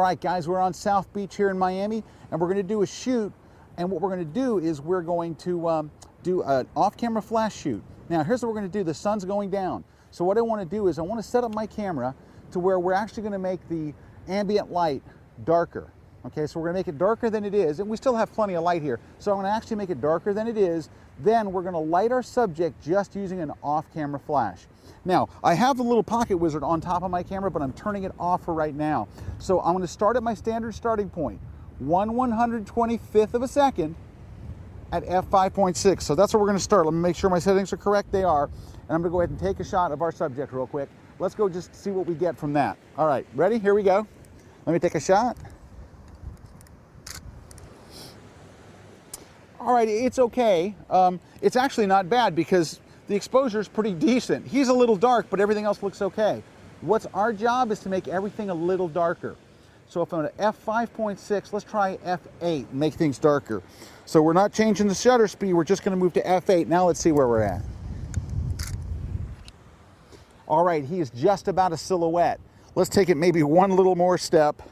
All right, guys, we're on South Beach here in Miami, and we're going to do a shoot. And what we're going to do is we're going to do an off-camera flash shoot. Now, here's what we're going to do. The sun's going down. So what I want to do is I want to set up my camera to where we're actually going to make the ambient light darker. Okay, so we're going to make it darker than it is, and we still have plenty of light here. So I'm going to actually make it darker than it is. Then we're going to light our subject just using an off-camera flash. Now, I have the little pocket wizard on top of my camera, but I'm turning it off for right now. So I'm going to start at my standard starting point, 1/125th of a second at f5.6. So that's where we're going to start. Let me make sure my settings are correct. They are. And I'm going to go ahead and take a shot of our subject real quick. Let's go just see what we get from that. All right, ready? Here we go. Let me take a shot. All right, it's okay. It's actually not bad because the exposure is pretty decent. He's a little dark, but everything else looks okay. What's our job is to make everything a little darker. So if I'm at f5.6, let's try f8 and make things darker. So we're not changing the shutter speed, we're just going to move to f8. Now let's see where we're at. All right, he is just about a silhouette. Let's take it maybe one little more step.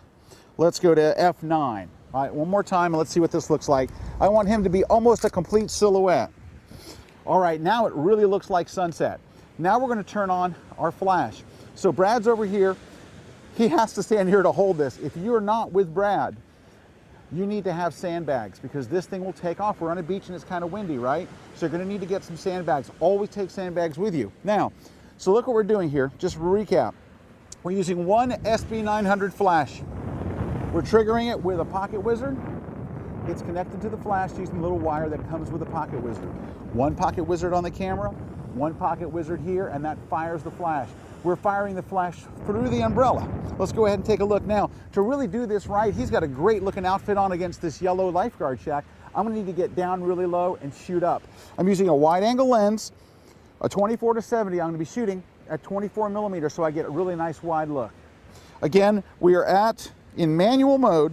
Let's go to f9. All right, one more time, and let's see what this looks like. I want him to be almost a complete silhouette. All right, now it really looks like sunset. Now we're going to turn on our flash. So Brad's over here. He has to stand here to hold this. If you're not with Brad, you need to have sandbags because this thing will take off. We're on a beach and it's kind of windy, right? So you're going to need to get some sandbags. Always take sandbags with you. Now, so look what we're doing here. Just to recap. We're using one SB900 flash. We're triggering it with a pocket wizard. It's connected to the flash using the little wire that comes with a pocket wizard. One pocket wizard on the camera, one pocket wizard here, and that fires the flash. We're firing the flash through the umbrella. Let's go ahead and take a look. Now, to really do this right, he's got a great looking outfit on against this yellow lifeguard shack. I'm gonna need to get down really low and shoot up. I'm using a wide angle lens, a 24 to 70. I'm gonna be shooting at 24 millimeters so I get a really nice wide look. Again, we are in manual mode,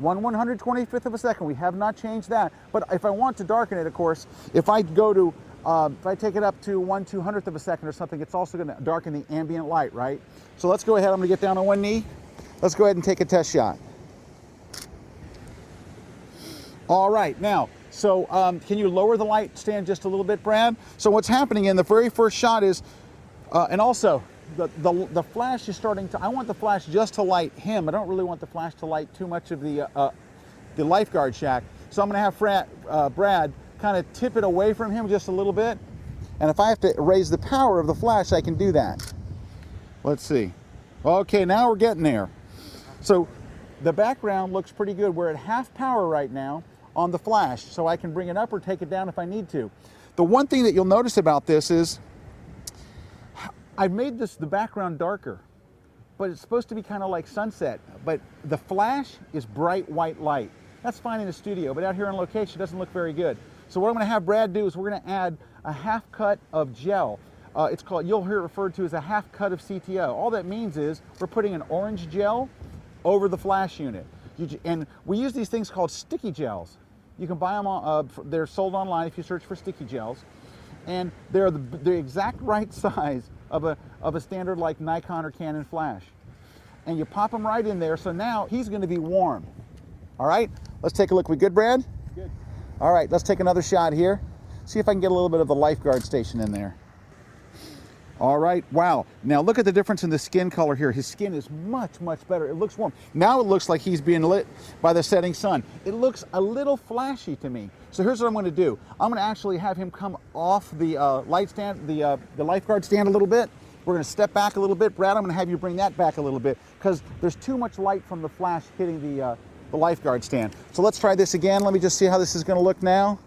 1/125th of a second. We have not changed that. But if I want to darken it, of course, if I go to, if I take it up to 1/200th of a second or something, it's also going to darken the ambient light, right? So let's go ahead. I'm going to get down on one knee. Let's go ahead and take a test shot. All right, now, so can you lower the light stand just a little bit, Brad? So what's happening in the very first shot is, and also, the flash is starting to, I want the flash just to light him. I don't really want the flash to light too much of the lifeguard shack. So I'm going to have Brad kind of tip it away from him just a little bit. And if I have to raise the power of the flash, I can do that. Let's see. Okay, now we're getting there. So the background looks pretty good. We're at half power right now on the flash, so I can bring it up or take it down if I need to. The one thing that you'll notice about this is I've made the background darker, but it's supposed to be kind of like sunset, but the flash is bright white light. That's fine in the studio, but out here on location, it doesn't look very good. So what I'm gonna have Brad do is we're gonna add a half cut of gel. It's called, you'll hear it referred to as a half cut of CTO. All that means is we're putting an orange gel over the flash unit. And we use these things called sticky gels. You can buy them, they're sold online if you search for sticky gels. And they're the exact right size of a standard like Nikon or Canon flash. And you pop them right in there, so now he's gonna be warm. All right, let's take a look. We good, Brad? Good. All right, let's take another shot here. See if I can get a little bit of the lifeguard station in there. All right, wow. Now look at the difference in the skin color here. His skin is much, much better. It looks warm. Now it looks like he's being lit by the setting sun. It looks a little flashy to me. So here's what I'm gonna do. I'm gonna actually have him come off the light stand, the lifeguard stand a little bit. We're gonna step back a little bit. Brad, I'm gonna have you bring that back a little bit because there's too much light from the flash hitting the lifeguard stand. So let's try this again. Let me just see how this is gonna look now.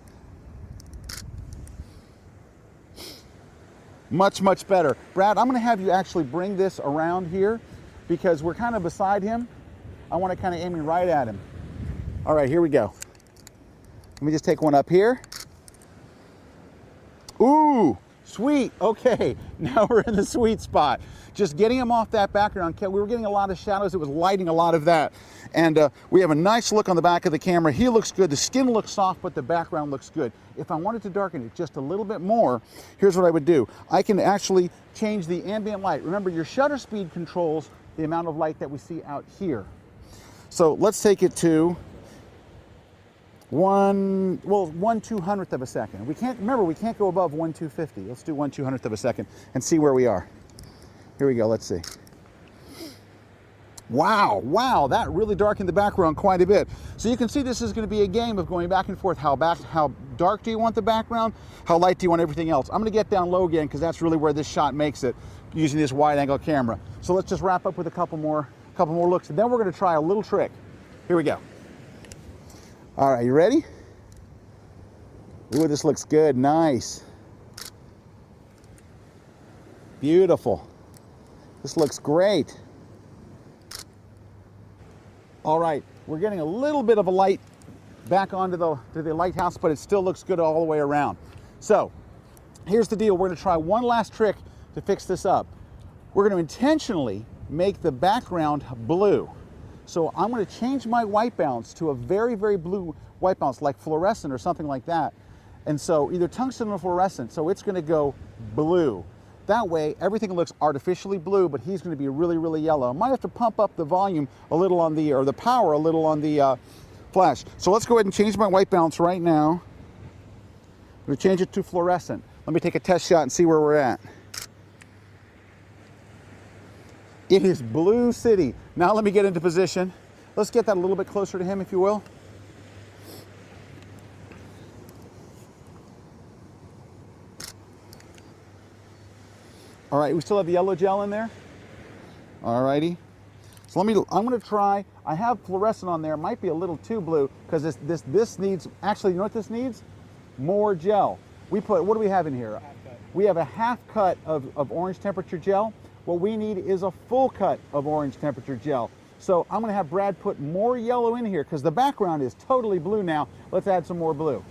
Much, much better. Brad, I'm gonna have you actually bring this around here because we're kind of beside him. I want to kind of aiming right at him. All right, here we go. Let me just take one up here. Ooh, sweet. Okay, now we're in the sweet spot. Just getting him off that background, we were getting a lot of shadows. It was lighting a lot of that. And we have a nice look on the back of the camera. He looks good. The skin looks soft, but the background looks good. If I wanted to darken it just a little bit more, here's what I would do. I can actually change the ambient light. Remember, your shutter speed controls the amount of light that we see out here. So let's take it to 1/200th of a second. We can't, remember, we can't go above 1/250. Let's do 1/200th of a second and see where we are. Here we go, let's see. Wow, wow, that really darkened the background quite a bit. So you can see this is going to be a game of going back and forth. How dark do you want the background? How light do you want everything else? I'm going to get down low again because that's really where this shot makes it, using this wide angle camera. So let's just wrap up with a couple more looks, and then we're going to try a little trick. Here we go. All right, you ready? Ooh, this looks good, nice. Beautiful. This looks great. All right, we're getting a little bit of a light back onto the lighthouse, but it still looks good all the way around. So here's the deal. We're going to try one last trick to fix this up. We're going to intentionally make the background blue. So I'm going to change my white balance to a very, very blue white balance, like fluorescent or something like that. And so either tungsten or fluorescent, so it's going to go blue. That way, everything looks artificially blue, but he's going to be really, really yellow. I might have to pump up the volume a little on the, or the power a little on the flash. So let's go ahead and change my white balance right now. I'm going to change it to fluorescent. Let me take a test shot and see where we're at. It is Blue City. Now let me get into position. Let's get that a little bit closer to him, if you will. All right, we still have the yellow gel in there. All righty. So I'm going to try, I have fluorescent on there. It might be a little too blue because this needs, actually, you know what this needs? More gel. We put, what do we have in here? We have a half cut of orange temperature gel. What we need is a full cut of orange temperature gel. So I'm going to have Brad put more yellow in here because the background is totally blue now. Let's add some more blue.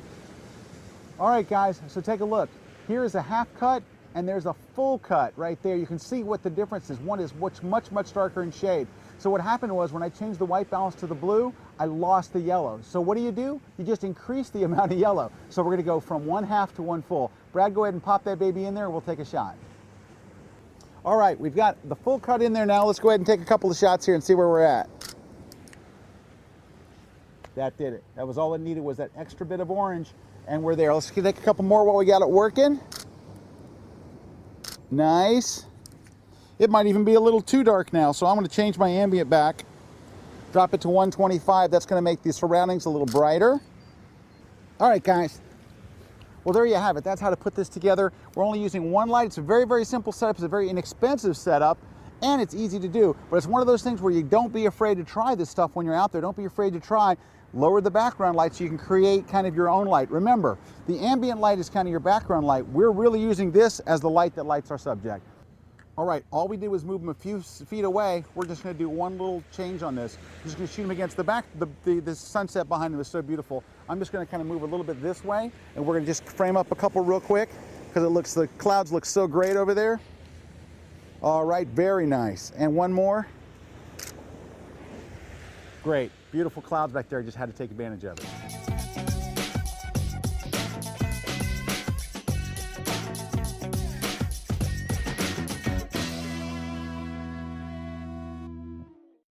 All right, guys, so take a look. Here is a half cut and there's a full cut right there. You can see what the difference is. One is much, much darker in shade. So what happened was when I changed the white balance to the blue, I lost the yellow. So what do? You just increase the amount of yellow. So we're going to go from 1/2 to 1 full. Brad, go ahead and pop that baby in there and we'll take a shot. All right, we've got the full cut in there now. Let's go ahead and take a couple of shots here and see where we're at. That did it. That was all it needed, was that extra bit of orange, and we're there. Let's take a couple more while we got it working. Nice. It might even be a little too dark now, so I'm going to change my ambient back. Drop it to 125. That's going to make the surroundings a little brighter. All right, guys. Well, there you have it. That's how to put this together. We're only using one light. It's a very, very simple setup. It's a very inexpensive setup, and it's easy to do. But it's one of those things where you don't be afraid to try this stuff when you're out there. Don't be afraid to try. Lower the background light so you can create kind of your own light. Remember, the ambient light is kind of your background light. We're really using this as the light that lights our subject. All right, all we did was move them a few feet away. We're just going to do one little change on this. We're just going to shoot them against the back. The sunset behind them is so beautiful. I'm just going to kind of move a little bit this way, and we're going to just frame up a couple real quick because the clouds look so great over there. All right, very nice. And one more. Great, beautiful clouds back there. I just had to take advantage of it.